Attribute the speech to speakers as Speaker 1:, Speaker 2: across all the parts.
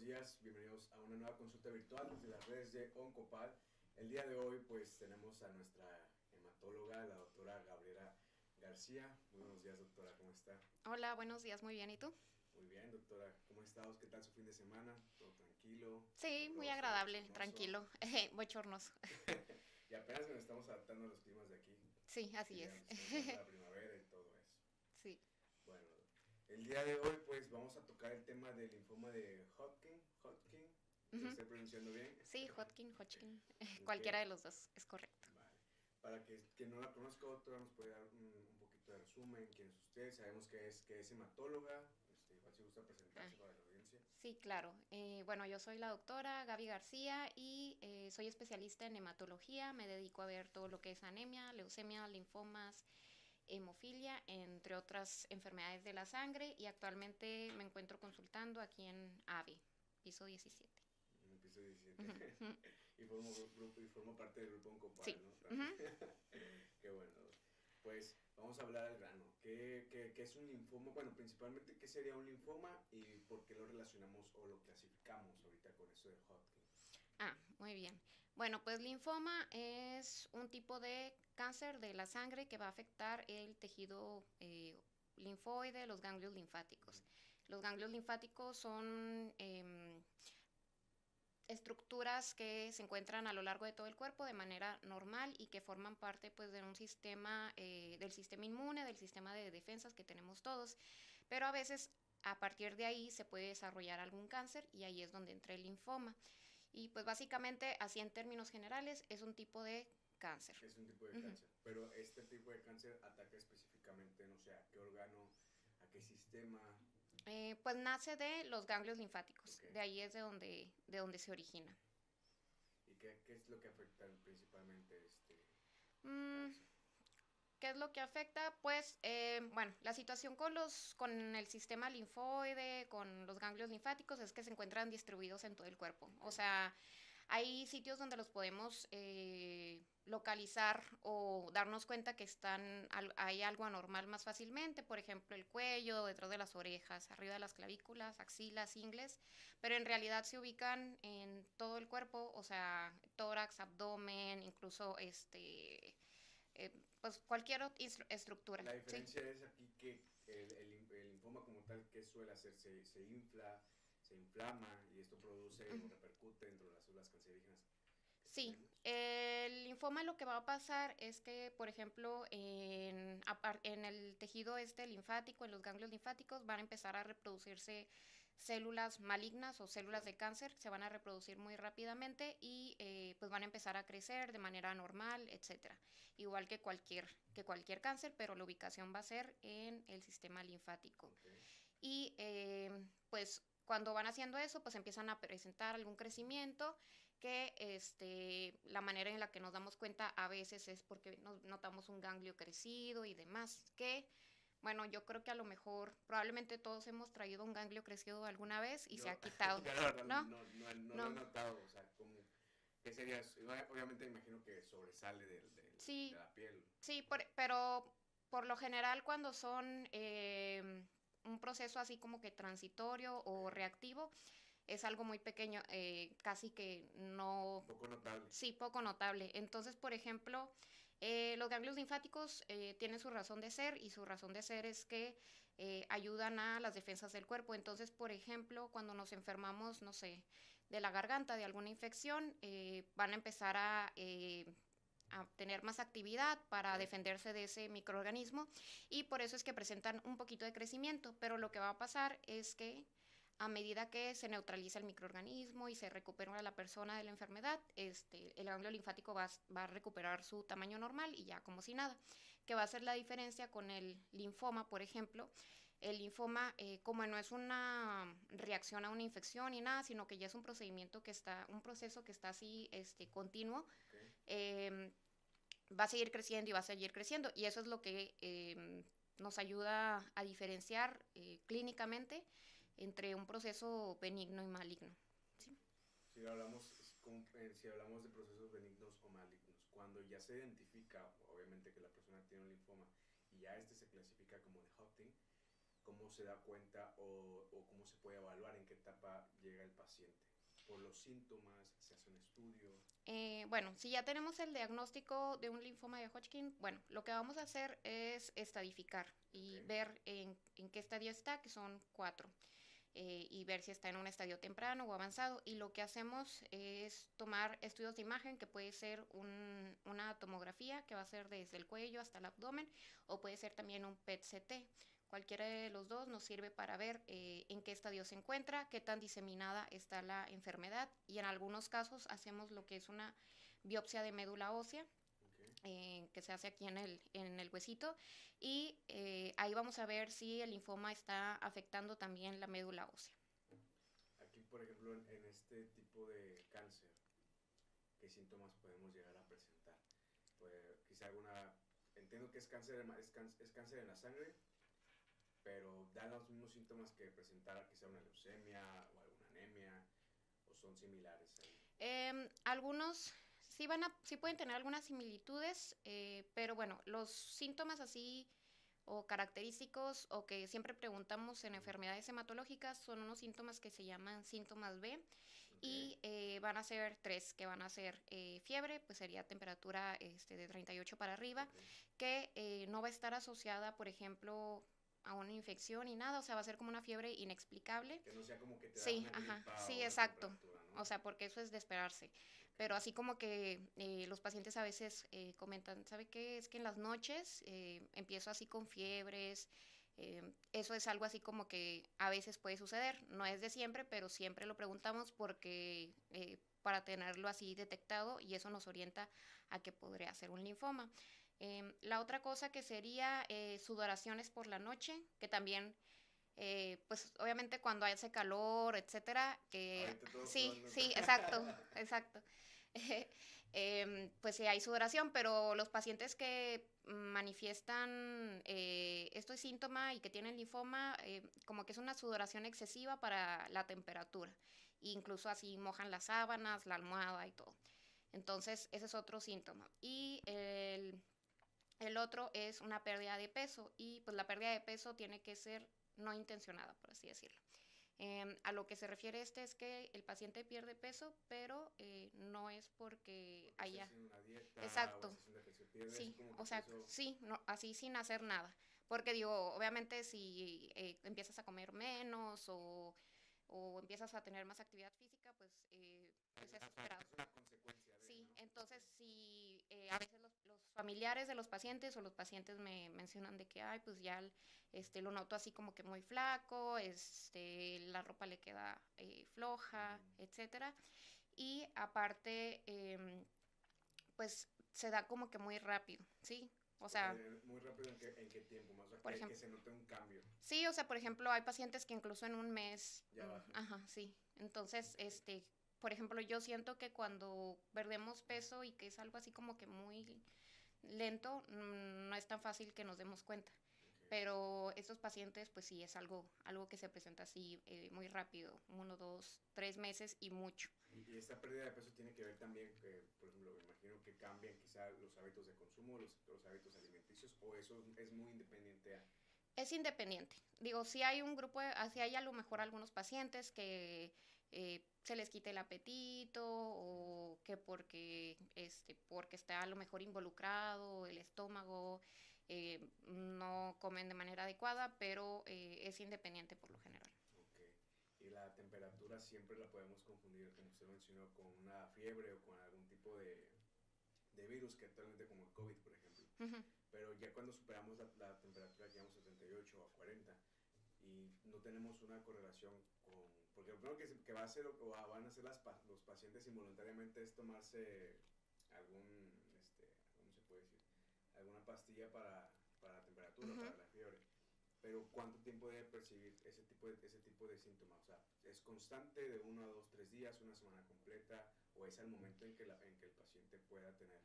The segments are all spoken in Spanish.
Speaker 1: días, bienvenidos a una nueva consulta virtual desde las redes de Oncopal. El día de hoy pues tenemos a nuestra hematóloga, la doctora Gabriela García. Muy buenos días, doctora, ¿cómo está?
Speaker 2: Hola, buenos días, muy bien, ¿y tú?
Speaker 1: Muy bien, doctora, ¿cómo estás? ¿Qué tal su fin de semana? ¿Todo tranquilo,
Speaker 2: Sí, muy
Speaker 1: caluroso,
Speaker 2: agradable,
Speaker 1: bochornoso?
Speaker 2: tranquilo, bochornoso.
Speaker 1: Y apenas nos estamos adaptando a los climas de aquí,
Speaker 2: Sí,
Speaker 1: que
Speaker 2: así
Speaker 1: ya
Speaker 2: es.
Speaker 1: está entrando la primavera y todo eso.
Speaker 2: Sí.
Speaker 1: Bueno, el día de hoy pues vamos a tocar el tema del linfoma de Hodgkin, lo
Speaker 2: Ujú.
Speaker 1: estoy pronunciando bien.
Speaker 2: Sí, Hodgkin,
Speaker 1: Ok,
Speaker 2: cualquiera de los dos, es correcto.
Speaker 1: vale. Para que no la conozca, doctora, nos puede dar un poquito de resumen, quién es usted, sabemos que es hematóloga, igual si gusta
Speaker 2: Ah,
Speaker 1: presentarse para la audiencia.
Speaker 2: sí, claro. Bueno, yo soy la doctora Gaby García y soy especialista en hematología. Me dedico a ver todo lo que es anemia, leucemia, linfomas, hemofilia, entre otras enfermedades de la sangre y actualmente me encuentro consultando aquí en AVE, piso 17.
Speaker 1: En el piso 17.
Speaker 2: Ujú, ujú.
Speaker 1: Y formo parte del grupo Oncopal,
Speaker 2: Sí.
Speaker 1: ¿no? También.
Speaker 2: Ujú.
Speaker 1: Qué bueno. Pues vamos a hablar al grano. ¿Qué es un linfoma? Bueno, principalmente, ¿qué sería un linfoma y por qué lo relacionamos o lo clasificamos ahorita con eso de Hodgkin?
Speaker 2: Muy bien. Bueno, pues linfoma es un tipo de cáncer de la sangre que va a afectar el tejido linfoide, los ganglios linfáticos. Los ganglios linfáticos son estructuras que se encuentran a lo largo de todo el cuerpo de manera normal y que forman parte pues de un sistema del sistema inmune, del sistema de defensas que tenemos todos, pero a veces a partir de ahí se puede desarrollar algún cáncer y ahí es donde entra el linfoma. Y pues básicamente, así en términos generales, es un tipo de cáncer.
Speaker 1: Es un tipo de
Speaker 2: Ujú.
Speaker 1: cáncer, pero este tipo de cáncer ataca específicamente, no sé, a qué órgano, a qué sistema.
Speaker 2: Pues nace de los ganglios linfáticos,
Speaker 1: Ok.
Speaker 2: de ahí es de donde se origina.
Speaker 1: ¿Y qué es lo que afecta principalmente este
Speaker 2: Mm,
Speaker 1: cáncer?
Speaker 2: ¿Qué es lo que afecta? Pues, bueno, la situación con el sistema linfoide, con los ganglios linfáticos, es que se encuentran distribuidos en todo el cuerpo.
Speaker 1: Ok.
Speaker 2: O sea, hay sitios donde los podemos localizar o darnos cuenta que hay algo anormal más fácilmente, por ejemplo, el cuello, detrás de las orejas, arriba de las clavículas, axilas, ingles, pero en realidad se ubican en todo el cuerpo, o sea, tórax, abdomen, incluso pues cualquier estructura,
Speaker 1: La
Speaker 2: ¿sí?
Speaker 1: diferencia es aquí que el linfoma como tal, que suele hacer? Se infla, se inflama y esto produce o repercute dentro de las células cancerígenas que
Speaker 2: Sí,
Speaker 1: tenemos.
Speaker 2: el linfoma lo que va a pasar es que, por ejemplo, en el tejido linfático, en los ganglios linfáticos, van a empezar a reproducirse células malignas o
Speaker 1: Ok,
Speaker 2: células de cáncer, se van a reproducir muy rápidamente y pues van a empezar a crecer de manera normal, etcétera. Igual que cualquier cáncer, pero la ubicación va a ser en el sistema linfático.
Speaker 1: ok.
Speaker 2: Y pues cuando van haciendo eso, pues empiezan a presentar algún crecimiento que la manera en la que nos damos cuenta a veces es porque notamos un ganglio crecido y demás, que bueno, yo creo que a lo mejor probablemente todos hemos traído un ganglio crecido alguna vez y se
Speaker 1: Yo,
Speaker 2: ha quitado,
Speaker 1: yo la verdad
Speaker 2: ¿no?
Speaker 1: no lo he
Speaker 2: No,
Speaker 1: notado, o sea, como, ¿qué sería? Obviamente imagino que sobresale de
Speaker 2: sí,
Speaker 1: la piel.
Speaker 2: sí, pero por lo general cuando son un proceso así como que transitorio
Speaker 1: Ok,
Speaker 2: o reactivo, es algo muy pequeño, casi que no,
Speaker 1: poco notable.
Speaker 2: sí, poco notable. Entonces, por ejemplo, los ganglios linfáticos tienen su razón de ser y su razón de ser es que ayudan a las defensas del cuerpo. Entonces, por ejemplo, cuando nos enfermamos, no sé, de la garganta, de alguna infección, van a empezar a tener más actividad
Speaker 1: Ok,
Speaker 2: para defenderse de ese microorganismo y por eso es que presentan un poquito de crecimiento, pero lo que va a pasar es que a medida que se neutraliza el microorganismo y se recupera la persona de la enfermedad, el ganglio linfático va a recuperar su tamaño normal y ya como si nada. ¿Qué va a ser la diferencia con el linfoma, por ejemplo? El linfoma, como no es una reacción a una infección ni nada, sino que ya es un proceso que está así, continuo,
Speaker 1: ok.
Speaker 2: eh, va a seguir creciendo y va a seguir creciendo. Y eso es lo que nos ayuda a diferenciar clínicamente entre un proceso benigno y maligno. ¿Sí?
Speaker 1: Si hablamos de procesos benignos o malignos, cuando ya se identifica, obviamente, que la persona tiene un linfoma y ya este se clasifica como de Hodgkin, ¿cómo se da cuenta o cómo se puede evaluar en qué etapa llega paciente? ¿Por los síntomas? ¿Se hace un estudio?
Speaker 2: Bueno, si ya tenemos el diagnóstico de un linfoma de Hodgkin, bueno, lo que vamos a hacer es estadificar y
Speaker 1: Ok,
Speaker 2: ver en qué estadio está, que son 4, y ver si está en un estadio temprano o avanzado. Y lo que hacemos es tomar estudios de imagen, que puede ser una tomografía, que va a ser desde el cuello hasta el abdomen, o puede ser también un PET-CT. Cualquiera de los dos nos sirve para ver en qué estadio se encuentra, qué tan diseminada está la enfermedad, y en algunos casos hacemos lo que es una biopsia de médula ósea,
Speaker 1: ok.
Speaker 2: que se hace aquí en el huesito, y ahí vamos a ver si el linfoma está afectando también la médula ósea.
Speaker 1: Aquí, por ejemplo, en este tipo de cáncer, ¿qué síntomas podemos llegar a presentar? Pues quizá alguna, entiendo que es cáncer, es cáncer en la sangre, pero da los mismos síntomas que presentara quizá una leucemia o alguna anemia, o son similares ahí.
Speaker 2: Algunos sí pueden tener algunas similitudes, pero bueno, los síntomas así o característicos o que siempre preguntamos en
Speaker 1: Ujú.
Speaker 2: enfermedades hematológicas son unos síntomas que se llaman síntomas B,
Speaker 1: Ok,
Speaker 2: y van a ser 3, que van a ser fiebre, pues sería temperatura de 38 para arriba,
Speaker 1: ok.
Speaker 2: que no va a estar asociada, por ejemplo, a una infección ni nada, o sea, va a ser como una fiebre inexplicable.
Speaker 1: Que no sea como que te da
Speaker 2: Sí,
Speaker 1: una
Speaker 2: ajá,
Speaker 1: gripa o
Speaker 2: sí,
Speaker 1: una
Speaker 2: exacto.
Speaker 1: temperatura, ¿no?
Speaker 2: O sea, porque eso es de esperarse.
Speaker 1: Ok.
Speaker 2: Pero así como que los pacientes a veces comentan, ¿sabe qué? Es que en las noches empiezo así con fiebres. Eso es algo así como que a veces puede suceder. No es de siempre, pero siempre lo preguntamos porque para tenerlo así detectado, y eso nos orienta a que podría ser un linfoma. La otra cosa que sería sudoraciones por la noche, que también pues obviamente cuando hace calor, etcétera, que
Speaker 1: Ahorita todos
Speaker 2: sí,
Speaker 1: sudando.
Speaker 2: sí, exacto, exacto. Pues sí hay sudoración, pero los pacientes que manifiestan este síntoma y que tienen linfoma, como que es una sudoración excesiva para la temperatura. Incluso así mojan las sábanas, la almohada y todo. Entonces, ese es otro síntoma. Y el otro es una pérdida de peso, y pues la pérdida de peso tiene que ser no intencionada, por así decirlo. A lo que se refiere es que el paciente pierde peso, pero no es porque
Speaker 1: Porque esté
Speaker 2: haya...
Speaker 1: haciendo una dieta o
Speaker 2: Exacto,
Speaker 1: esté haciendo ejercicio, pierde así
Speaker 2: sí,
Speaker 1: como que
Speaker 2: o sea,
Speaker 1: peso.
Speaker 2: sí, no, así sin hacer nada. Porque digo, obviamente si empiezas a comer menos o empiezas a tener más actividad física, pues es esperado.
Speaker 1: Es una consecuencia de,
Speaker 2: Sí,
Speaker 1: ¿no?
Speaker 2: entonces si a veces los familiares de los pacientes o los pacientes me mencionan de que, ay, pues ya lo noto así como que muy flaco, la ropa le queda floja,
Speaker 1: Ujú.
Speaker 2: etcétera. Y aparte, pues se da como que muy rápido, ¿sí? O
Speaker 1: O sea,
Speaker 2: sea,
Speaker 1: muy rápido en qué tiempo más, o sea,
Speaker 2: por
Speaker 1: que
Speaker 2: ejemplo,
Speaker 1: se note un cambio.
Speaker 2: sí, o sea, por ejemplo, hay pacientes que incluso en un mes,
Speaker 1: Ya bajan.
Speaker 2: ajá, sí. Entonces,
Speaker 1: Ok,
Speaker 2: por ejemplo, yo siento que cuando perdemos peso y que es algo así como que muy lento, no es tan fácil que nos demos cuenta.
Speaker 1: ok.
Speaker 2: Pero estos pacientes, pues sí, es algo que se presenta así muy rápido, 1, 2, 3 meses y mucho.
Speaker 1: Y esta pérdida de peso tiene que ver también que, por ejemplo, me imagino que cambian quizá los hábitos de consumo, los hábitos alimenticios, o eso es muy independiente a...
Speaker 2: Es independiente. Digo, si hay un grupo, así hay a lo mejor algunos pacientes que se les quite el apetito, o que porque está a lo mejor involucrado el estómago, no comen de manera adecuada, pero es independiente por lo general.
Speaker 1: Ok. Y la temperatura siempre la podemos confundir, como usted mencionó, con una fiebre o con algún tipo de virus, que actualmente como el COVID, por ejemplo.
Speaker 2: Ujú,
Speaker 1: Pero ya cuando superamos la temperatura, llegamos a 38 o a 40, y no tenemos una correlación con... Porque lo primero que va a hacer o van a hacer los pacientes involuntariamente es tomarse algún, ¿cómo se puede decir? Alguna pastilla para la temperatura,
Speaker 2: ujú.
Speaker 1: para la fiebre. Pero ¿cuánto tiempo debe percibir ese tipo de síntomas? O sea, ¿es constante de 1 a 2, 3 días, una semana completa, o es al momento en que el paciente pueda tener?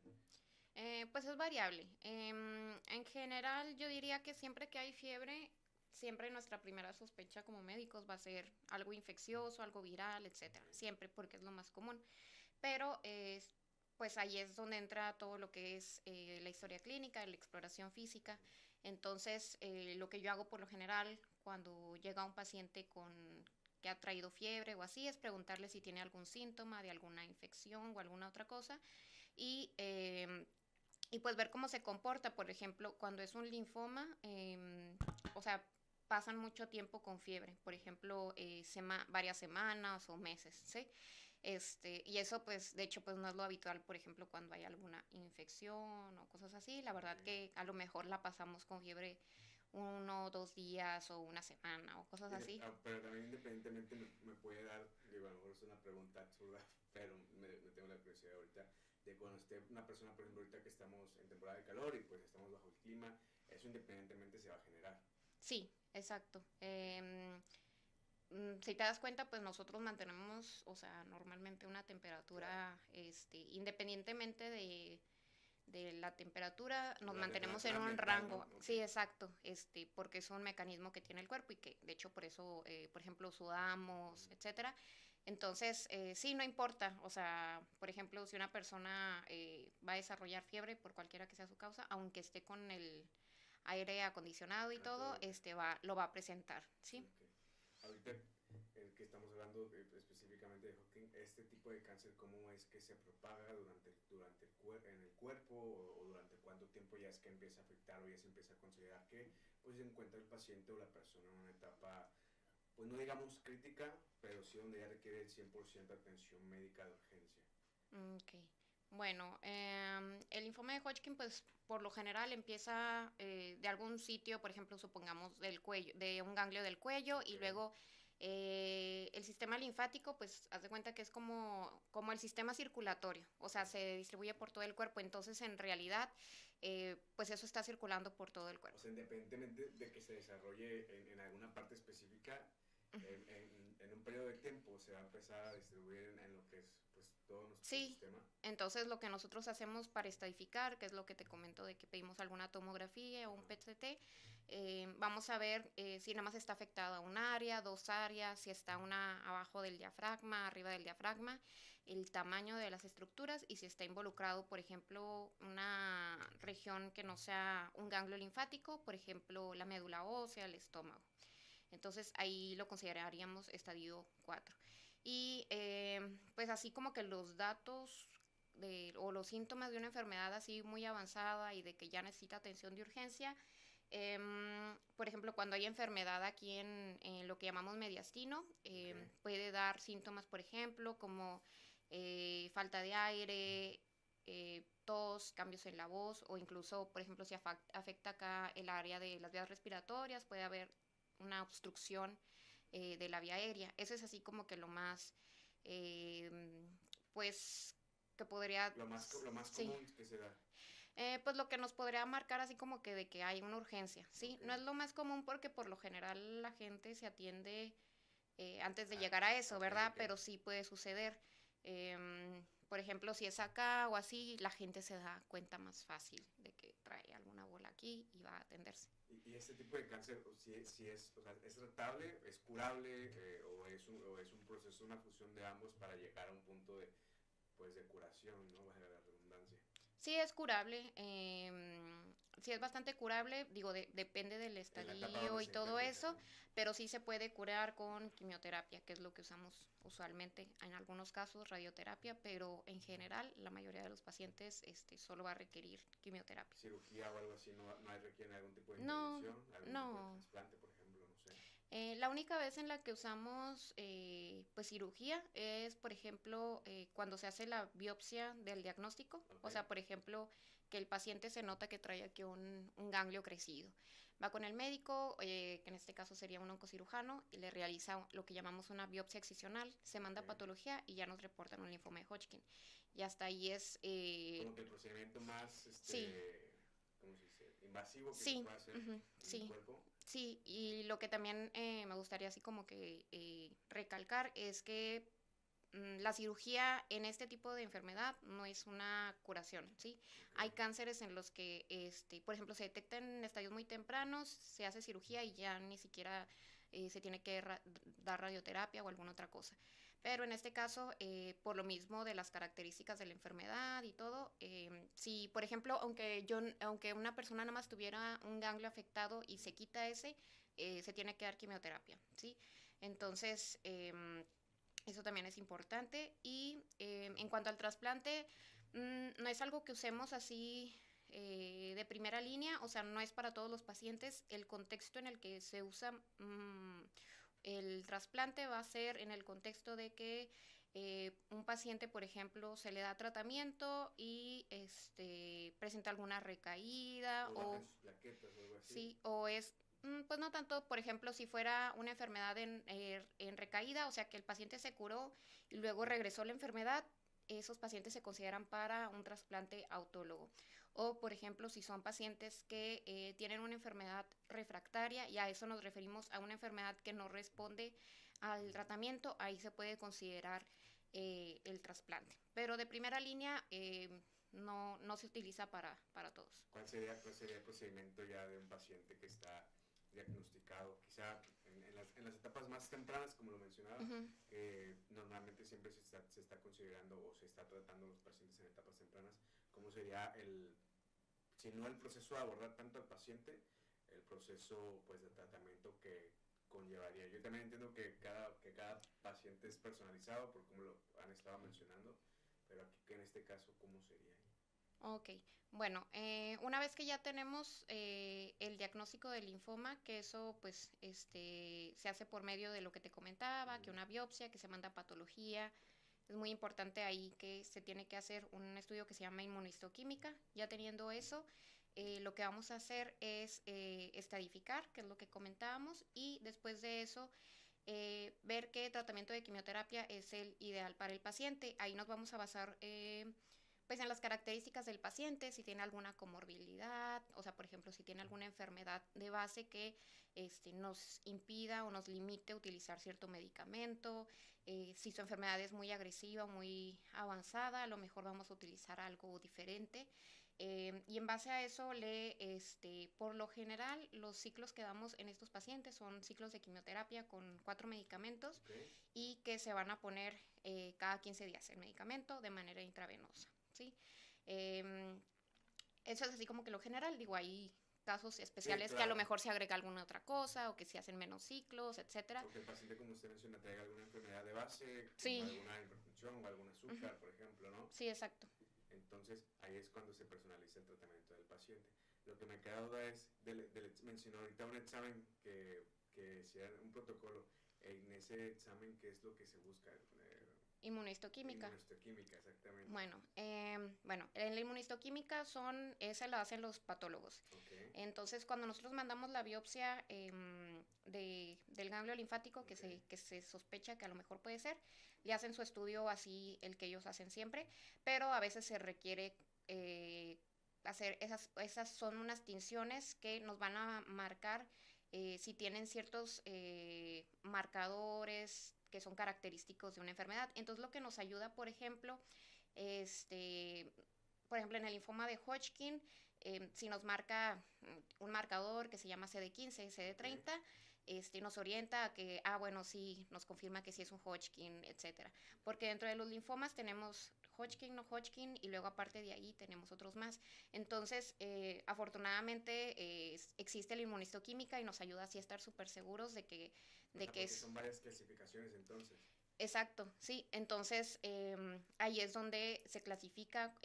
Speaker 2: Pues es variable. En general, yo diría que siempre que hay fiebre, siempre nuestra primera sospecha como médicos va a ser algo infeccioso, algo viral, etcétera.
Speaker 1: Okay.
Speaker 2: Siempre, porque es lo más común. Pero pues ahí es donde entra todo lo que es la historia clínica, la exploración física. Entonces, lo que yo hago por lo general cuando llega un paciente que ha traído fiebre o así, es preguntarle si tiene algún síntoma de alguna infección o alguna otra cosa y, y pues ver cómo se comporta. Por ejemplo, cuando es un linfoma, o sea, pasan mucho tiempo con fiebre, por ejemplo, varias semanas o meses, ¿sí? Y eso pues de hecho pues no es lo habitual, por ejemplo, cuando hay alguna infección o cosas así. La verdad
Speaker 1: Ok.
Speaker 2: que a lo mejor la pasamos con fiebre 1 o 2 días o una semana o cosas así.
Speaker 1: Pero también independientemente me puede dar, digo, a lo mejor es una pregunta absurda, pero me tengo la curiosidad ahorita de cuando esté una persona, por ejemplo, ahorita que estamos en temporada de calor y pues estamos bajo el clima, eso independientemente se va a generar.
Speaker 2: Sí, exacto. Si te das cuenta, pues nosotros mantenemos, o sea, normalmente una
Speaker 1: Claro.
Speaker 2: temperatura, independientemente de la temperatura, nos
Speaker 1: De la
Speaker 2: mantenemos en
Speaker 1: temperatura
Speaker 2: un
Speaker 1: ambiental, ¿no?
Speaker 2: rango,
Speaker 1: Ok.
Speaker 2: sí, exacto, porque es un mecanismo que tiene el cuerpo y que de hecho por eso, por ejemplo, sudamos,
Speaker 1: Ujú.
Speaker 2: etcétera. Entonces, sí, no importa, o sea, por ejemplo, si una persona va a desarrollar fiebre por cualquiera que sea su causa, aunque esté con el aire acondicionado y
Speaker 1: Ah, todo
Speaker 2: todo,
Speaker 1: ok.
Speaker 2: lo va a presentar, ¿sí?
Speaker 1: Ok. Ahorita que estamos hablando específicamente de Hodgkin, este tipo de cáncer, ¿cómo es que se propaga en el cuerpo o durante cuánto tiempo ya es que empieza a afectar o ya se empieza a considerar que pues se encuentra el paciente o la persona en una etapa, pues no digamos crítica, pero sí donde ya requiere el 100% atención médica de urgencia?
Speaker 2: Ok. Bueno, el linfoma de Hodgkin, pues por lo general empieza de algún sitio, por ejemplo, supongamos del cuello, de un ganglio del cuello,
Speaker 1: Ok.
Speaker 2: y luego el sistema linfático, pues haz de cuenta que es como el sistema circulatorio, o sea, se distribuye por todo el cuerpo, entonces en realidad, pues eso está circulando por todo el
Speaker 1: O
Speaker 2: cuerpo.
Speaker 1: sea, independientemente de que se desarrolle en alguna parte específica, en un periodo de tiempo se va a empezar a distribuir en lo que es pues todo nuestro
Speaker 2: Sí,
Speaker 1: sistema.
Speaker 2: entonces lo que nosotros hacemos para estadificar, que es lo que te comento de que pedimos alguna tomografía o un
Speaker 1: Ajá.
Speaker 2: PET-CT, vamos a ver si nada más está afectada un área, dos áreas, si está una abajo del diafragma, arriba del diafragma, el tamaño de las estructuras y si está involucrado, por ejemplo, una región que no sea un ganglio linfático, por ejemplo, la médula ósea, el estómago. Entonces ahí lo consideraríamos estadio 4. Y pues así como que los datos o los síntomas de una enfermedad así muy avanzada y de que ya necesita atención de urgencia, por ejemplo, cuando hay enfermedad aquí en lo que llamamos mediastino,
Speaker 1: Ok.
Speaker 2: puede dar síntomas, por ejemplo, como falta de aire, tos, cambios en la voz o incluso, por ejemplo, si afecta acá el área de las vías respiratorias, puede haber una obstrucción de la vía aérea. Eso es así como que lo más, eh, pues, que podría,
Speaker 1: Lo más
Speaker 2: sí,
Speaker 1: común que se da.
Speaker 2: pues lo que nos podría marcar así como que de que hay una urgencia, ¿sí?
Speaker 1: Ok.
Speaker 2: No es lo más común porque por lo general la gente se atiende antes de
Speaker 1: Ah,
Speaker 2: llegar a eso,
Speaker 1: ok,
Speaker 2: ¿verdad?
Speaker 1: ok.
Speaker 2: Pero sí puede suceder. Por ejemplo, si es acá o así, la gente se da cuenta más fácil de que trae alguna bola aquí y va a atenderse.
Speaker 1: Y este tipo de cáncer, si es, o sea, ¿es tratable, es curable o es un proceso, una fusión de ambos para llegar a un punto de, pues, de curación, ¿no? Baja la redundancia.
Speaker 2: Sí es curable, sí es bastante curable, digo, depende del
Speaker 1: En la etapa donde
Speaker 2: estadio y
Speaker 1: se
Speaker 2: todo
Speaker 1: encuentre,
Speaker 2: eso,
Speaker 1: ajá.
Speaker 2: pero sí se puede curar con quimioterapia, que es lo que usamos usualmente, en algunos casos radioterapia, pero en general la mayoría de los pacientes solo va a requerir quimioterapia.
Speaker 1: Cirugía o algo así, no hay, requiere algún tipo de
Speaker 2: No,
Speaker 1: intervención, algún tipo de
Speaker 2: no.
Speaker 1: trasplante, por ejemplo, no sé.
Speaker 2: La única vez en la que usamos pues cirugía es, por ejemplo, cuando se hace la biopsia del diagnóstico,
Speaker 1: Ok.
Speaker 2: o sea, por ejemplo, que el paciente se nota que trae aquí un ganglio crecido. Va con el médico, que en este caso sería un oncocirujano, y le realiza lo que llamamos una biopsia excisional, se
Speaker 1: Ok.
Speaker 2: manda a patología y ya nos reportan un linfoma de Hodgkin. Y hasta ahí es,
Speaker 1: Como que el procedimiento más,
Speaker 2: sí,
Speaker 1: ¿cómo se dice? Invasivo que se
Speaker 2: sí,
Speaker 1: puede hacer
Speaker 2: ujú,
Speaker 1: en el
Speaker 2: sí.
Speaker 1: cuerpo.
Speaker 2: Sí, y lo que también me gustaría así como que recalcar es que la cirugía en este tipo de enfermedad no es una curación, ¿sí?
Speaker 1: Ok.
Speaker 2: Hay cánceres en los que, por ejemplo, se detectan en estadios muy tempranos, se hace cirugía y ya ni siquiera se tiene que dar radioterapia o alguna otra cosa. Pero en este caso, por lo mismo de las características de la enfermedad y todo, si, por ejemplo, aunque una persona nada más tuviera un ganglio afectado y se quita ese, se tiene que dar quimioterapia, ¿sí? Entonces, eso también es importante. Y en cuanto al trasplante, no es algo que usemos así de primera línea, o sea, no es para todos los pacientes. El contexto en el que se usa el trasplante va a ser en el contexto de que un paciente, por ejemplo, se le da tratamiento y presenta alguna recaída
Speaker 1: O bajan sus plaquetas o algo así.
Speaker 2: sí, o es, pues no tanto, por ejemplo, si fuera una enfermedad en recaída, o sea, que el paciente se curó y luego regresó la enfermedad, esos pacientes se consideran para un trasplante autólogo. O, por ejemplo, si son pacientes que tienen una enfermedad refractaria, y a eso nos referimos a una enfermedad que no responde al tratamiento, ahí se puede considerar el trasplante. Pero de primera línea no se utiliza para todos.
Speaker 1: Cuál sería el procedimiento ya de un paciente que está diagnosticado? Quizá en las etapas más tempranas, como lo mencionaba,
Speaker 2: Ujú.
Speaker 1: que normalmente siempre se está considerando o se está tratando a los pacientes en etapas tempranas. ¿Cómo sería si no el proceso de abordar tanto al paciente, el proceso pues de tratamiento que conllevaría? Yo también entiendo que cada paciente es personalizado por como lo han estado mencionando, pero aquí en este caso, ¿cómo sería?
Speaker 2: Ok, bueno, una vez que ya tenemos el diagnóstico del linfoma, que eso pues se hace por medio de lo que te comentaba, que
Speaker 1: Uh-huh.
Speaker 2: una biopsia, que se manda a patología, es muy importante ahí que se tiene que hacer un estudio que se llama inmunistoquímica. Ya teniendo eso, lo que vamos a hacer es estadificar, que es lo que comentábamos, y después de eso ver qué tratamiento de quimioterapia es el ideal para el paciente. Ahí nos vamos a basar pues en las características del paciente, si tiene alguna comorbilidad, o sea, por ejemplo, si tiene alguna enfermedad de base que nos impida o nos limite utilizar cierto medicamento, si su enfermedad es muy agresiva, muy avanzada, a lo mejor vamos a utilizar algo diferente. Y en base a eso, por lo general, los ciclos que damos en estos pacientes son ciclos de quimioterapia con 4 medicamentos
Speaker 1: Okay.
Speaker 2: y que se van a poner cada 15 días el medicamento de manera intravenosa, ¿sí? Eh, Eso es así como que lo general, digo, hay casos
Speaker 1: Sí,
Speaker 2: especiales que a lo
Speaker 1: claro.
Speaker 2: mejor se agrega alguna otra cosa o que se hacen menos ciclos, etcétera.
Speaker 1: O que el paciente, como usted menciona, traiga alguna enfermedad de base, como
Speaker 2: Sí,
Speaker 1: alguna hipertensión o algún
Speaker 2: uh-huh.
Speaker 1: azúcar, por ejemplo, ¿no?
Speaker 2: Sí, exacto.
Speaker 1: Entonces, ahí es cuando se personaliza el tratamiento del paciente. Lo que me queda duda es, mencionó ahorita un examen que si era un protocolo, en ese examen, ¿qué es lo que se busca?
Speaker 2: Inmunistoquímica.
Speaker 1: Inmunohistoquímica, exactamente.
Speaker 2: Bueno, en la inmunistoquímica esa la hacen los patólogos.
Speaker 1: Ok,
Speaker 2: Entonces, cuando nosotros mandamos la biopsia del ganglio linfático
Speaker 1: ok.
Speaker 2: que se sospecha que a lo mejor puede ser, le hacen su estudio así, el que ellos hacen siempre, pero a veces se requiere hacer, esas son unas tinciones que nos van a marcar si tienen ciertos marcadores que son característicos de una enfermedad. Entonces, lo que nos ayuda, este, por ejemplo, en el linfoma de Hodgkin, si nos marca un marcador que se llama CD15,
Speaker 1: Okay.
Speaker 2: CD30, nos orienta a que, bueno, sí, nos confirma que sí es un Hodgkin, etcétera. Porque dentro de los linfomas tenemos Hodgkin, no Hodgkin, y luego aparte de ahí tenemos otros más. Entonces, afortunadamente, existe la inmunistoquímica y nos ayuda así a estar súper seguros
Speaker 1: O
Speaker 2: de
Speaker 1: sea,
Speaker 2: que
Speaker 1: porque
Speaker 2: es
Speaker 1: son varias clasificaciones entonces.
Speaker 2: exacto, sí. Entonces, ahí es donde se clasifica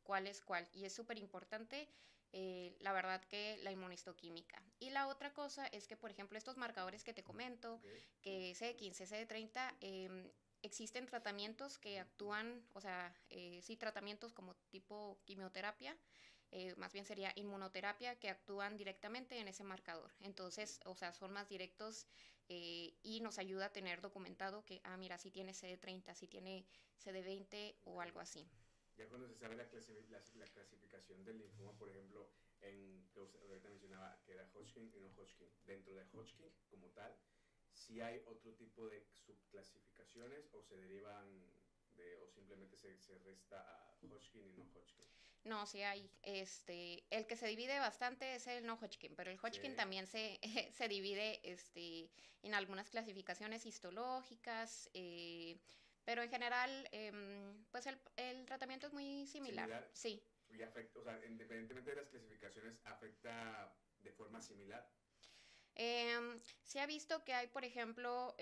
Speaker 2: cuál es cuál. Y es súper importante, la verdad, que la inmunistoquímica. Y la otra cosa es que, por ejemplo, estos marcadores que te comento,
Speaker 1: Okay.
Speaker 2: que CD15, CD30, existen tratamientos que actúan, o sea, sí, tratamientos como tipo quimioterapia. Más bien sería inmunoterapia que actúan directamente en ese marcador. Entonces, o sea, son más directos y nos ayuda a tener documentado que, mira, si tiene CD30, si tiene CD20 o
Speaker 1: Okay.
Speaker 2: algo así.
Speaker 1: Ya cuando se sabe la clasificación del linfoma, por ejemplo, que usted ahorita mencionaba que era Hodgkin y no Hodgkin, dentro de Hodgkin como tal, si hay otro tipo de subclasificaciones o se derivan o simplemente se resta a Hodgkin y no Hodgkin.
Speaker 2: No, sí hay. El que se divide bastante es el no Hodgkin, pero el
Speaker 1: Sí,
Speaker 2: Hodgkin también se divide en algunas clasificaciones histológicas, pero en general, pues el tratamiento es muy similar.
Speaker 1: similar
Speaker 2: Sí.
Speaker 1: y afecta, o sea, independientemente de las clasificaciones, afecta de forma similar.
Speaker 2: Se ha visto que hay, por ejemplo,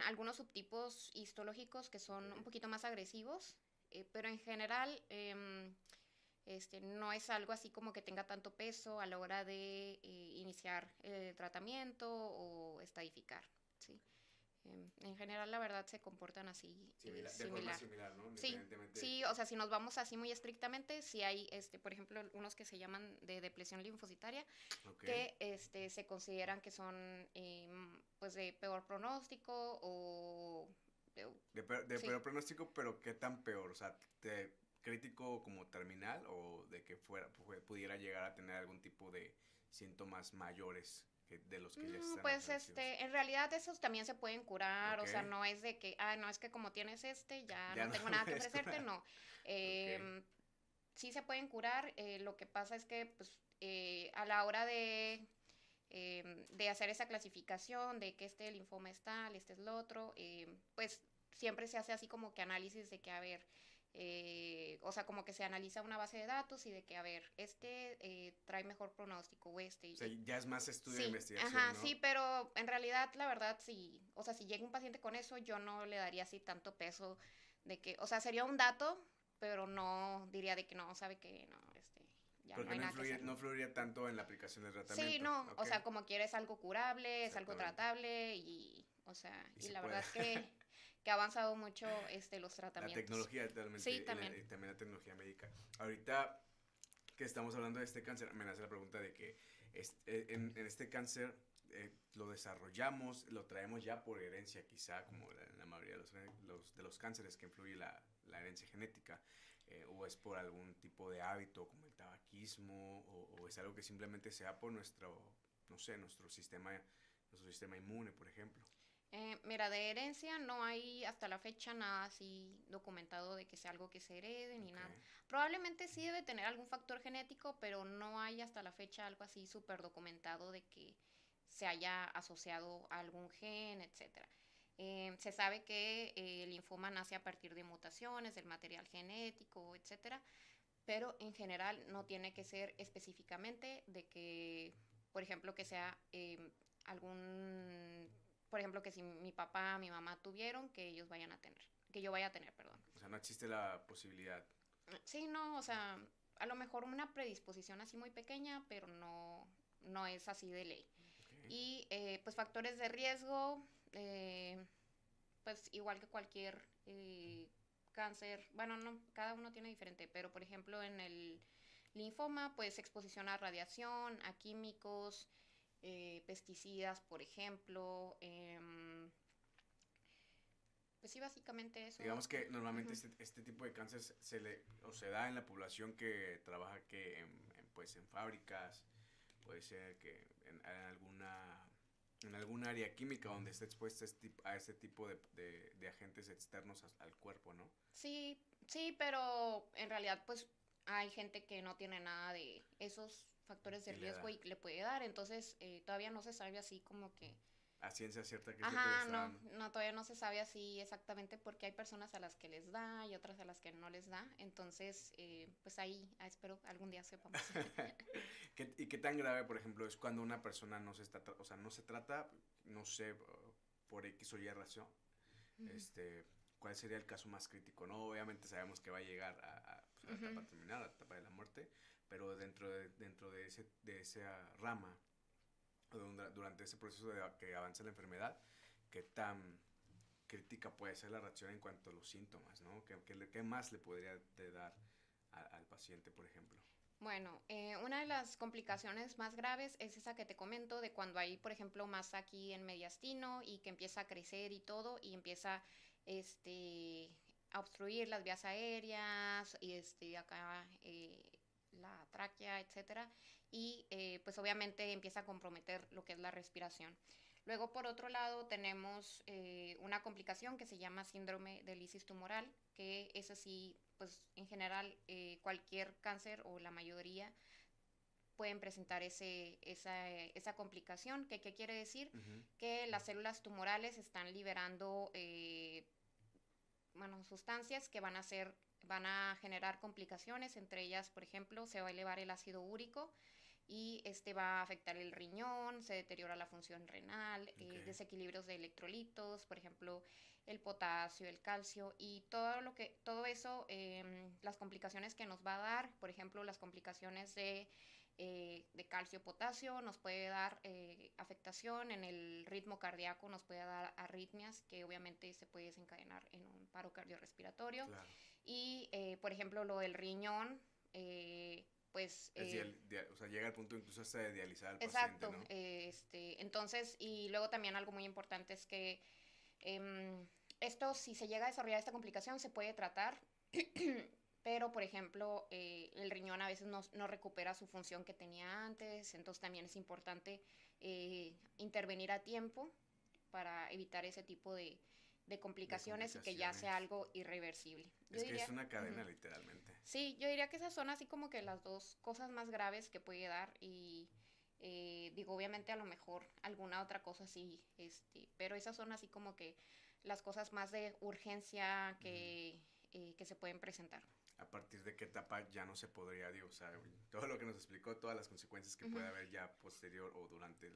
Speaker 2: algunos subtipos histológicos que son un
Speaker 1: Ok.
Speaker 2: poquito más agresivos, pero en general no es algo así como que tenga tanto peso a la hora de iniciar el tratamiento o estadificar, ¿sí? En general, la verdad, se comportan así
Speaker 1: De forma
Speaker 2: similar.
Speaker 1: similar, ¿no?
Speaker 2: Sí,
Speaker 1: Independientemente de
Speaker 2: sí,
Speaker 1: que...
Speaker 2: o sea, si nos vamos así muy estrictamente, sí hay, por ejemplo, unos que se llaman de depresión linfocitaria,
Speaker 1: Ok.
Speaker 2: que se consideran que son, pues, de peor pronóstico o, de-
Speaker 1: De
Speaker 2: sí.
Speaker 1: peor pronóstico, pero ¿qué tan peor? O sea, crítico como terminal o de que pudiera llegar a tener algún tipo de síntomas mayores de los que ya
Speaker 2: No,
Speaker 1: están
Speaker 2: pues,
Speaker 1: establecidos.
Speaker 2: en realidad esos también se pueden curar,
Speaker 1: Ok.
Speaker 2: o sea, no es de que, ah, no, es que como tienes ya
Speaker 1: Ya
Speaker 2: no
Speaker 1: no
Speaker 2: tengo
Speaker 1: lo
Speaker 2: nada que
Speaker 1: puedes
Speaker 2: ofrecerte,
Speaker 1: curar.
Speaker 2: no.
Speaker 1: Ok.
Speaker 2: Sí se pueden curar, lo que pasa es que, pues, a la hora de hacer esa clasificación de que este linfoma es tal, este es lo otro, pues siempre se hace así como que análisis de que, a ver, o sea, como que se analiza una base de datos y de que, a ver, trae mejor pronóstico o
Speaker 1: O sea, ya es más estudio de
Speaker 2: Sí,
Speaker 1: investigación,
Speaker 2: ajá,
Speaker 1: ¿no?
Speaker 2: sí, pero en realidad, la verdad, sí, o sea, si llega un paciente con eso, yo no le daría así tanto peso de que, o sea, sería un dato, pero no diría de que no, sabe que no, ya no
Speaker 1: Porque
Speaker 2: hay nada que hacer,
Speaker 1: no
Speaker 2: ¿no?
Speaker 1: fluiría tanto en la aplicación del
Speaker 2: Sí,
Speaker 1: tratamiento.
Speaker 2: no, o
Speaker 1: Ok.
Speaker 2: sea, como quiera es algo curable, es algo
Speaker 1: Exactamente.
Speaker 2: tratable y, o sea,
Speaker 1: Y
Speaker 2: y
Speaker 1: se
Speaker 2: la
Speaker 1: puede.
Speaker 2: verdad que ha avanzado mucho los
Speaker 1: La
Speaker 2: tratamientos.
Speaker 1: tecnología
Speaker 2: Sí,
Speaker 1: realmente,
Speaker 2: también.
Speaker 1: también la tecnología médica. Ahorita que estamos hablando de este cáncer, me nace la pregunta de que en este cáncer lo desarrollamos, lo traemos ya por herencia, quizá, como en la mayoría de de los cánceres que influye la herencia genética, o es por algún tipo de hábito como el tabaquismo, o es algo que simplemente sea por nuestro, no sé, nuestro sistema inmune, por ejemplo.
Speaker 2: Mira, de herencia no hay hasta la fecha nada así documentado de que sea algo que se herede ni
Speaker 1: Ok.
Speaker 2: nada. Probablemente sí debe tener algún factor genético, pero no hay hasta la fecha algo así súper documentado de que se haya asociado a algún gen, etcétera. Se sabe que el linfoma nace a partir de mutaciones del material genético, etcétera, pero en general no tiene que ser específicamente de que, por ejemplo, que sea algún, por ejemplo, que si mi papá, mi mamá tuvieron, que ellos vayan a tener, que yo vaya a tener, perdón.
Speaker 1: O sea, no existe la posibilidad.
Speaker 2: Sí, no, o sea, a lo mejor una predisposición así muy pequeña, pero no, no es así de ley.
Speaker 1: Ok.
Speaker 2: Y pues factores de riesgo, eh, pues igual que cualquier cáncer, bueno, no, cada uno tiene diferente, pero por ejemplo en el linfoma, pues exposición a radiación, a químicos, pesticidas, por ejemplo, pues sí, básicamente eso.
Speaker 1: Digamos que normalmente
Speaker 2: Ujú.
Speaker 1: este tipo de cáncer o se da en la población que trabaja que pues en fábricas, puede ser que en algún área química donde esté expuesta a este tipo de agentes externos al cuerpo, ¿no?
Speaker 2: Sí, sí, pero en realidad pues hay gente que no tiene nada de esos factores de
Speaker 1: Y le
Speaker 2: riesgo
Speaker 1: da
Speaker 2: y le puede dar, entonces todavía no se sabe así como que.
Speaker 1: a ciencia cierta qué es lo que le
Speaker 2: Ajá,
Speaker 1: está
Speaker 2: no,
Speaker 1: dando.
Speaker 2: no, todavía no se sabe así exactamente porque hay personas a las que les da y otras a las que no les da. Entonces, pues ahí espero algún día sepamos.
Speaker 1: ¿Y qué tan grave, por ejemplo, es cuando una persona no se está, o sea, no se trata, no sé, por X o Y razón,
Speaker 2: Ujú,
Speaker 1: este, cuál sería el caso más crítico, ¿no? Obviamente sabemos que va a llegar pues, a la
Speaker 2: ujú.
Speaker 1: etapa terminal, a la etapa de la muerte, pero dentro de esa rama, durante ese proceso de que avanza la enfermedad, qué tan crítica puede ser la reacción en cuanto a los síntomas, ¿no? ¿Qué más le podría dar al paciente, por ejemplo?
Speaker 2: Bueno, una de las complicaciones más graves es esa que te comento de cuando hay, por ejemplo, masa aquí en mediastino y que empieza a crecer y todo y empieza este, a obstruir las vías aéreas y acá la tráquea, etcétera, y pues obviamente empieza a comprometer lo que es la respiración. Luego, por otro lado, tenemos una complicación que se llama síndrome de lisis tumoral, que es así, pues en general cualquier cáncer o la mayoría pueden presentar esa complicación. ¿Qué quiere decir?
Speaker 1: Ujú.
Speaker 2: Que las células tumorales están liberando bueno, sustancias que van a generar complicaciones, entre ellas, por ejemplo, se va a elevar el ácido úrico, y va a afectar el riñón, se deteriora la función renal,
Speaker 1: Ok,
Speaker 2: desequilibrios de electrolitos, por ejemplo, el potasio, el calcio y todo eso, las complicaciones que nos va a dar, por ejemplo, las complicaciones de calcio, potasio, nos puede dar afectación en el ritmo cardíaco, nos puede dar arritmias, que obviamente se puede desencadenar en un paro cardiorrespiratorio.
Speaker 1: claro.
Speaker 2: Y, por ejemplo, lo del riñón, pues
Speaker 1: O sea, llega al punto incluso hasta de dializar al paciente,
Speaker 2: exacto,
Speaker 1: ¿no?
Speaker 2: entonces, y luego también algo muy importante es que esto, si se llega a desarrollar esta complicación, se puede tratar, pero, por ejemplo, el riñón a veces no recupera su función que tenía antes, entonces también es importante intervenir a tiempo para evitar ese tipo de
Speaker 1: De
Speaker 2: complicaciones y que ya sea
Speaker 1: complicaciones.
Speaker 2: algo irreversible. Yo
Speaker 1: Es que es
Speaker 2: diría,
Speaker 1: una cadena,
Speaker 2: ujú,
Speaker 1: literalmente.
Speaker 2: sí, yo diría que esas son así como que las dos cosas más graves que puede dar y digo, obviamente a lo mejor alguna otra cosa sí, pero esas son así como que las cosas más de urgencia
Speaker 1: Ujú.
Speaker 2: que se pueden presentar.
Speaker 1: A partir de qué etapa ya no se podría, digo, o sea, todo lo que nos explicó, todas las consecuencias que
Speaker 2: Ujú.
Speaker 1: puede haber ya posterior o durante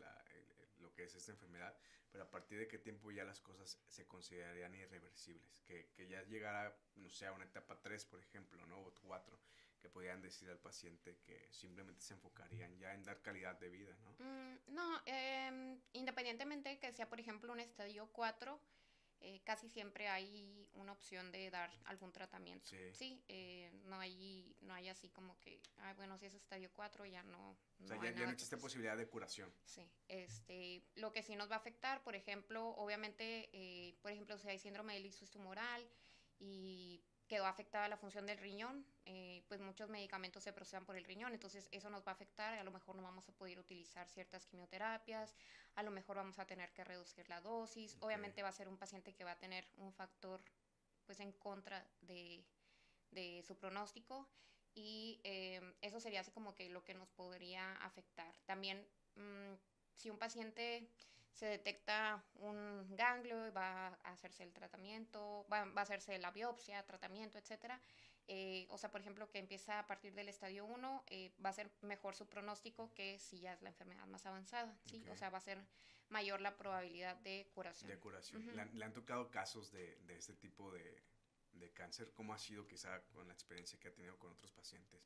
Speaker 1: lo que es esta enfermedad, pero a partir de qué tiempo ya las cosas se considerarían irreversibles, que ya llegara, no sé, a una etapa 3 por ejemplo, ¿no? O 4 que podrían decir al paciente que simplemente se enfocarían ya en dar calidad de vida, ¿no?
Speaker 2: No, independientemente que sea, por ejemplo, un estadio 4, casi siempre hay una opción de dar algún tratamiento.
Speaker 1: Sí.
Speaker 2: Sí, no hay así como que, bueno, si es estadio 4 ya no,
Speaker 1: O sea,
Speaker 2: no hay
Speaker 1: ya no
Speaker 2: nada que
Speaker 1: existe
Speaker 2: ofrecer.
Speaker 1: posibilidad de curación.
Speaker 2: Sí, lo que sí nos va a afectar, por ejemplo, obviamente, por ejemplo, si hay síndrome del ixus tumoral y quedó afectada la función del riñón, pues muchos medicamentos se procesan por el riñón, entonces eso nos va a afectar, a lo mejor no vamos a poder utilizar ciertas quimioterapias, a lo mejor vamos a tener que reducir la dosis,
Speaker 1: Ok,
Speaker 2: obviamente va a ser un paciente que va a tener un factor pues en contra de su pronóstico y eso sería así como que lo que nos podría afectar. También mmm, si un paciente se detecta un ganglio, va a hacerse el tratamiento, va a hacerse la biopsia, tratamiento, etcétera. O sea, por ejemplo, que empieza a partir del estadio 1, va a ser mejor su pronóstico que si ya es la enfermedad más avanzada, ¿sí?
Speaker 1: ok.
Speaker 2: O sea, va a ser mayor la probabilidad de curación.
Speaker 1: De curación.
Speaker 2: Ujú.
Speaker 1: Le han tocado casos de este tipo de cáncer? ¿Cómo ha sido quizá con la experiencia que ha tenido con otros pacientes?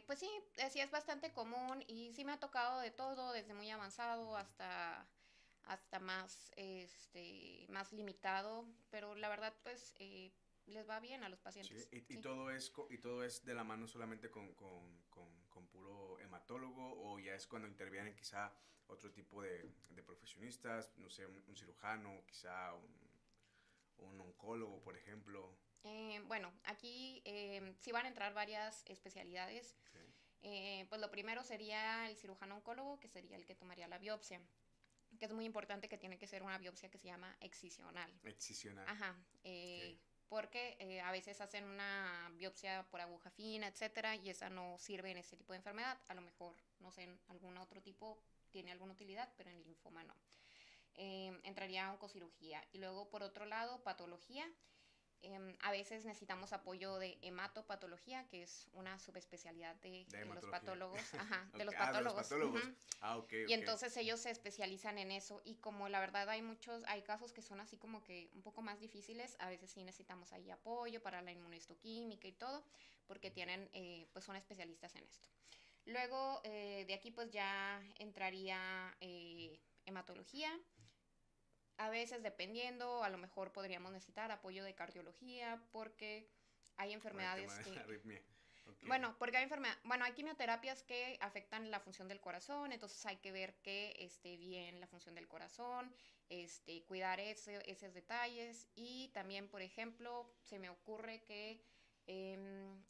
Speaker 2: Pues sí, sí es bastante común y sí me ha tocado de todo, desde muy avanzado
Speaker 1: Ujú.
Speaker 2: hasta más limitado, pero la verdad pues les va bien a los
Speaker 1: Sí,
Speaker 2: pacientes,
Speaker 1: y
Speaker 2: sí.
Speaker 1: todo es, y todo es de la mano solamente con puro hematólogo o ya es cuando intervienen quizá otro tipo de profesionistas, no sé, un cirujano, quizá un oncólogo, por ejemplo.
Speaker 2: Bueno, aquí sí van a entrar varias especialidades.
Speaker 1: Sí.
Speaker 2: Pues lo primero sería el cirujano oncólogo, que sería el que tomaría la biopsia, que es muy importante que tiene que ser una biopsia que se llama excisional.
Speaker 1: Excisional.
Speaker 2: Ajá,
Speaker 1: Ok.
Speaker 2: porque a veces hacen una biopsia por aguja fina, etcétera, y esa no sirve en ese tipo de enfermedad. A lo mejor, no sé, en algún otro tipo tiene alguna utilidad, pero en linfoma no. Entraría oncocirugía. Y luego, por otro lado, patología. A veces necesitamos apoyo de hematopatología, que es una subespecialidad
Speaker 1: De
Speaker 2: de los
Speaker 1: hematología.
Speaker 2: patólogos, ajá, de
Speaker 1: Ok,
Speaker 2: los
Speaker 1: ah, de los
Speaker 2: patólogos.
Speaker 1: patólogos.
Speaker 2: Ujú.
Speaker 1: Ah, ok,
Speaker 2: Y
Speaker 1: ok.
Speaker 2: entonces ellos se especializan en eso y como la verdad hay casos que son así como que un poco más difíciles, a veces sí necesitamos ahí apoyo para la inmunohistoquímica y todo, porque tienen, pues son especialistas en esto. Luego de aquí pues ya entraría hematología. A veces dependiendo, a lo mejor podríamos necesitar apoyo de cardiología porque hay
Speaker 1: Por el tema
Speaker 2: enfermedades
Speaker 1: de la
Speaker 2: que
Speaker 1: arritmia. Ok.
Speaker 2: bueno, hay quimioterapias que afectan la función del corazón, entonces hay que ver que esté bien la función del corazón, cuidar esos detalles y también, por ejemplo, se me ocurre que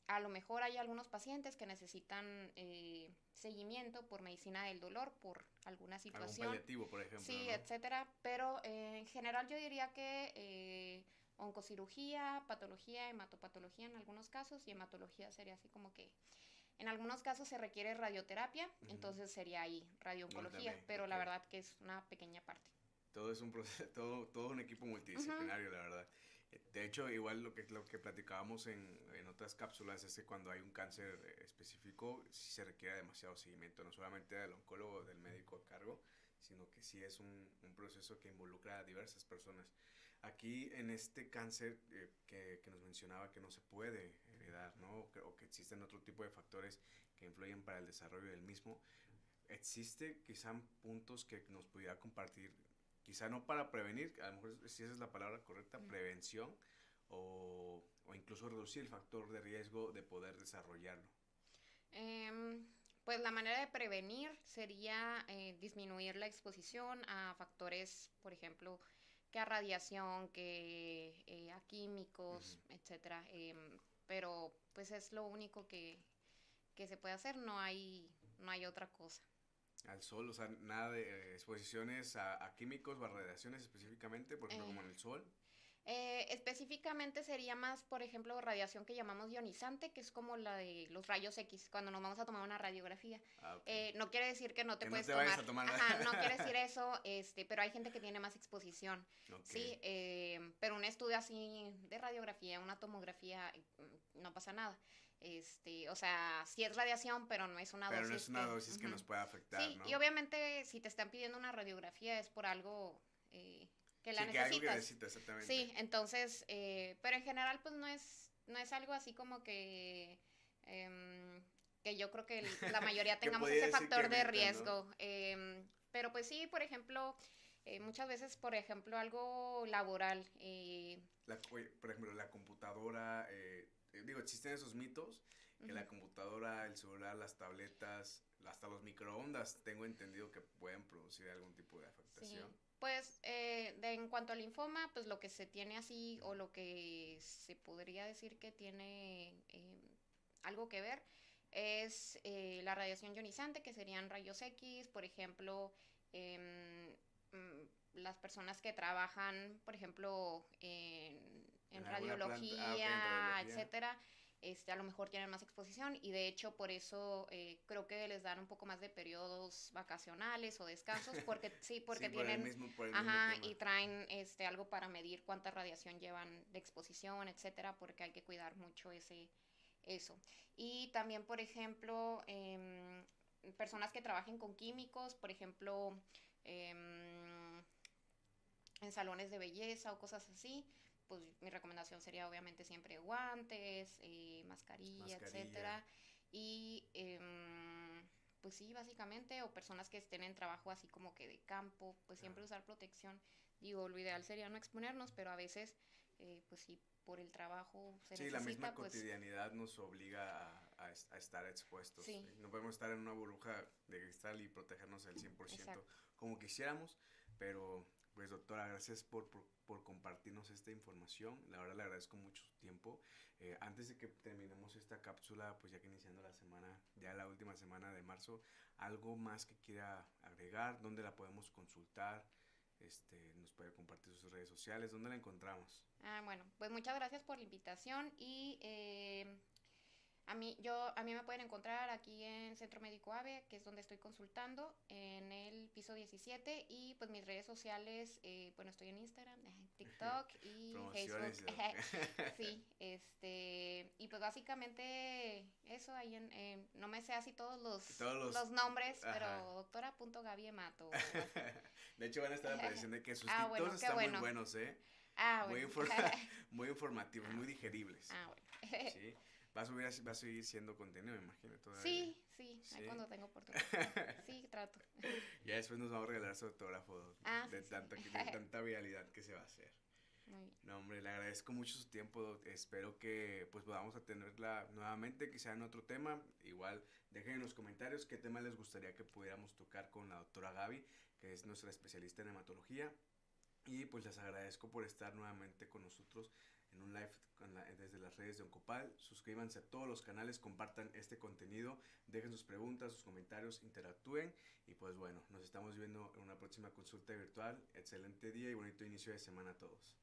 Speaker 2: a lo mejor hay algunos pacientes que necesitan seguimiento por medicina del dolor, por alguna
Speaker 1: Algún
Speaker 2: situación,
Speaker 1: paliativo, por ejemplo,
Speaker 2: sí,
Speaker 1: ¿no?
Speaker 2: etcétera, pero en general yo diría que oncocirugía, patología, hematopatología en algunos casos y hematología sería así como que en algunos casos se requiere radioterapia,
Speaker 1: Ujú.
Speaker 2: entonces sería ahí
Speaker 1: No,
Speaker 2: radiooncología,
Speaker 1: también,
Speaker 2: pero
Speaker 1: ok.
Speaker 2: la verdad que es una pequeña parte.
Speaker 1: Todo es un proceso, todo un equipo
Speaker 2: Ujú.
Speaker 1: multidisciplinario, la verdad. De hecho, igual lo que platicábamos en otras cápsulas es que cuando hay un cáncer específico, sí se requiere demasiado seguimiento, no solamente del oncólogo o del médico a cargo, sino que sí es un proceso que involucra a diversas personas. Aquí en este cáncer que nos mencionaba que no se puede heredar, ¿no? O que existen otro tipo de factores que influyen para el desarrollo del mismo, existe quizá puntos que nos pudiera compartir, quizá no para prevenir, a lo mejor si esa es la palabra correcta, prevención, o incluso reducir el factor de riesgo de poder desarrollarlo.
Speaker 2: Em, pues la manera de prevenir sería disminuir la exposición a factores, por ejemplo, que a radiación, que a químicos,
Speaker 1: Ujú.
Speaker 2: etcétera. Pero pues es lo único que se puede hacer, no hay otra cosa.
Speaker 1: Al sol, o sea, nada de exposiciones a químicos o a radiaciones específicamente, por ejemplo,
Speaker 2: Eh,
Speaker 1: como en el sol.
Speaker 2: Específicamente sería más, por ejemplo, radiación que llamamos ionizante, que es como la de los rayos X, cuando nos vamos a tomar una radiografía.
Speaker 1: Ah, ok.
Speaker 2: No quiere decir que no te
Speaker 1: Que no
Speaker 2: puedes
Speaker 1: te vayas
Speaker 2: tomar,
Speaker 1: a tomar
Speaker 2: ajá, no quiere
Speaker 1: nada.
Speaker 2: decir eso, pero hay gente que tiene más exposición,
Speaker 1: Ok.
Speaker 2: ¿sí? Pero un estudio así de radiografía, una tomografía, no pasa nada. O sea, sí es radiación, pero no es una
Speaker 1: Pero no es
Speaker 2: dosis
Speaker 1: una
Speaker 2: que...
Speaker 1: dosis que
Speaker 2: Ujú.
Speaker 1: nos pueda afectar,
Speaker 2: Sí, y
Speaker 1: ¿no?
Speaker 2: obviamente si te están pidiendo una radiografía es por algo que la
Speaker 1: Sí, que algo que
Speaker 2: necesitas.
Speaker 1: necesito, exactamente.
Speaker 2: Sí, entonces, pero en general pues no es algo así como que yo creo que la mayoría
Speaker 1: Que
Speaker 2: tengamos
Speaker 1: podía
Speaker 2: ese
Speaker 1: decir que
Speaker 2: factor de
Speaker 1: evitan, ¿no?
Speaker 2: riesgo. Pero pues sí, por ejemplo, muchas veces, por ejemplo, algo laboral.
Speaker 1: Por ejemplo, la computadora, digo, existen esos mitos, que
Speaker 2: Ujú,
Speaker 1: la computadora, el celular, las tabletas, hasta los microondas, tengo entendido que pueden producir algún tipo de afectación.
Speaker 2: sí, pues en cuanto al linfoma, pues lo que se tiene así o
Speaker 1: Ujú.
Speaker 2: lo que se podría decir que tiene algo que ver es la radiación ionizante, que serían rayos X, por ejemplo, em, las personas que trabajan, por ejemplo, en
Speaker 1: En alguna planta, ah, ok, en
Speaker 2: radiología,
Speaker 1: radiología.
Speaker 2: etcétera, a lo mejor tienen más exposición y de hecho por eso creo que les dan un poco más de periodos vacacionales o descansos porque sí,
Speaker 1: Sí,
Speaker 2: porque tienen,
Speaker 1: por el mismo
Speaker 2: ajá,
Speaker 1: tema.
Speaker 2: y traen algo para medir cuánta radiación llevan de exposición, etcétera, porque hay que cuidar mucho eso. Y también, por ejemplo, personas que trabajen con químicos, por ejemplo, em, en salones de belleza o cosas así, pues mi recomendación sería obviamente siempre guantes, mascarilla,
Speaker 1: Mascarilla.
Speaker 2: etcétera. Y pues sí, básicamente, o personas que estén en trabajo así como que de campo, pues siempre
Speaker 1: Ah.
Speaker 2: usar protección. Digo, lo ideal sería no exponernos, pero a veces, pues sí, por el trabajo se
Speaker 1: Sí, la misma
Speaker 2: necesita, pues
Speaker 1: cotidianidad nos obliga a estar expuestos.
Speaker 2: sí,
Speaker 1: No podemos estar en una burbuja de cristal y protegernos al 100%
Speaker 2: exacto.
Speaker 1: como quisiéramos, pero pues doctora, gracias por compartirnos esta información. La verdad le agradezco mucho su tiempo. Antes de que terminemos esta cápsula, pues ya que iniciando la semana, ya la última semana de marzo, ¿algo más que quiera agregar? ¿Dónde la podemos consultar? Nos puede compartir sus redes sociales. ¿Dónde la encontramos?
Speaker 2: Bueno, pues muchas gracias por la invitación y a mí me pueden encontrar aquí en Centro Médico AVE, que es donde estoy consultando, en el piso 17 y pues mis redes sociales, bueno, estoy en Instagram, TikTok y Facebook.
Speaker 1: Promociones. Y
Speaker 2: Sí, y pues básicamente eso, no me sé así todos
Speaker 1: todos
Speaker 2: los nombres, pero
Speaker 1: ajá.
Speaker 2: doctora.gabiemato o así.
Speaker 1: De hecho van a estar apareciendo de que sus TikToks
Speaker 2: Bueno, qué
Speaker 1: están muy
Speaker 2: bueno.
Speaker 1: buenos, ¿eh? Muy,
Speaker 2: Bueno.
Speaker 1: muy informativos,
Speaker 2: Ah,
Speaker 1: muy
Speaker 2: bueno.
Speaker 1: digeribles.
Speaker 2: Bueno.
Speaker 1: ¿Sí? Va a seguir siendo contenido, me imagino, todavía.
Speaker 2: Sí, sí, ahí
Speaker 1: Sí.
Speaker 2: cuando tengo oportunidad. Sí, trato.
Speaker 1: Ya después nos vamos a regalar su autógrafo
Speaker 2: Sí, sí.
Speaker 1: de tanta viralidad que se va a hacer.
Speaker 2: Muy bien.
Speaker 1: No, hombre, le agradezco mucho su tiempo. Espero que pues podamos atenderla nuevamente, quizá en otro tema. Igual dejen en los comentarios qué tema les gustaría que pudiéramos tocar con la doctora Gaby, que es nuestra especialista en hematología. Y pues les agradezco por estar nuevamente con nosotros en un live desde las redes de Oncopal. Suscríbanse a todos los canales, compartan este contenido, dejen sus preguntas, sus comentarios, interactúen. Y pues bueno, nos estamos viendo en una próxima consulta virtual. Excelente día y bonito inicio de semana a todos.